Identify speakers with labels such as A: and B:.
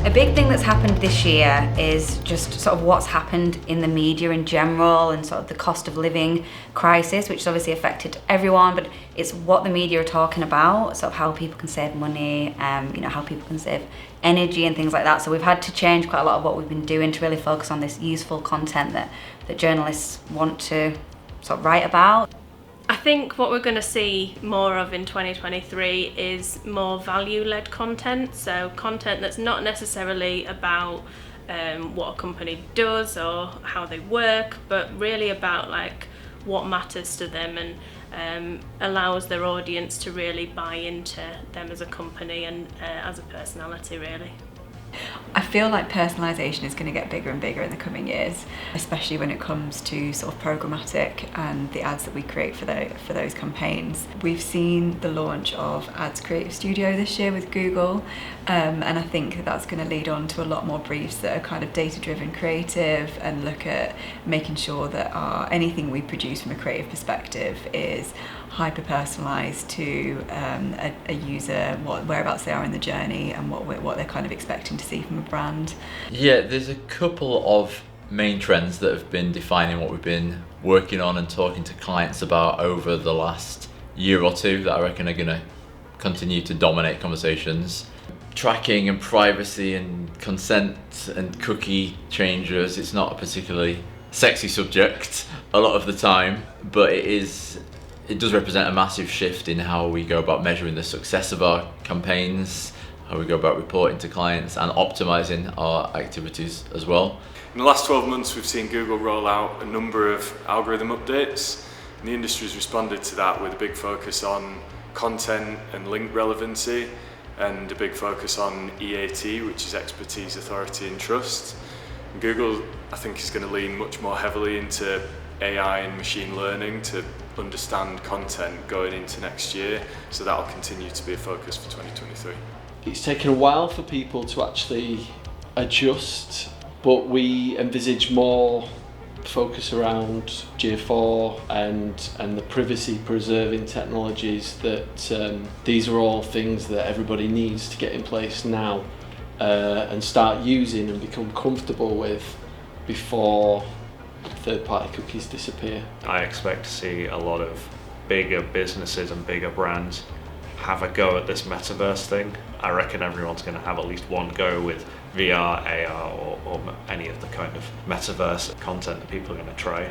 A: A big thing that's happened this year is just sort of what's happened in the media in general and sort of the cost of living crisis, which has obviously affected everyone, but it's what the media are talking about, sort of how people can save money, how people can save energy and things like that. So we've had to change quite a lot of what we've been doing to really focus on this useful content that journalists want to sort of write about.
B: I think what we're going to see more of in 2023 is more value-led content, so content that's not necessarily about what a company does or how they work, but really about like what matters to them and allows their audience to really buy into them as a company and as a personality, really.
C: I feel like personalisation is going to get bigger and bigger in the coming years, especially when it comes to sort of programmatic and the ads that we create for those campaigns. We've seen the launch of Ads Creative Studio this year with Google, and I think that's going to lead on to a lot more briefs that are kind of data-driven creative and look at making sure that anything we produce from a creative perspective is hyper-personalised to a user, whereabouts they are in the journey and what they're kind of expecting to see from a brand.
D: Yeah, there's a couple of main trends that have been defining what we've been working on and talking to clients about over the last year or two that I reckon are going to continue to dominate conversations. Tracking and privacy and consent and cookie changes, it's not a particularly sexy subject a lot of the time, but it does represent a massive shift in how we go about measuring the success of our campaigns, how we go about reporting to clients and optimizing our activities as well.
E: In the last 12 months, we've seen Google roll out a number of algorithm updates, and the industry's responded to that with a big focus on content and link relevancy, and a big focus on EAT, which is expertise, authority and trust. And Google, I think, is going to lean much more heavily into AI and machine learning to understand content going into next year, so that will continue to be a focus for 2023.
F: It's taken a while for people to actually adjust, but we envisage more focus around GA4 and the privacy preserving technologies that these are all things that everybody needs to get in place now and start using and become comfortable with before third-party cookies disappear.
G: I expect to see a lot of bigger businesses and bigger brands have a go at this metaverse thing. I reckon everyone's going to have at least one go with VR, AR or any of the kind of metaverse content that people are going to try.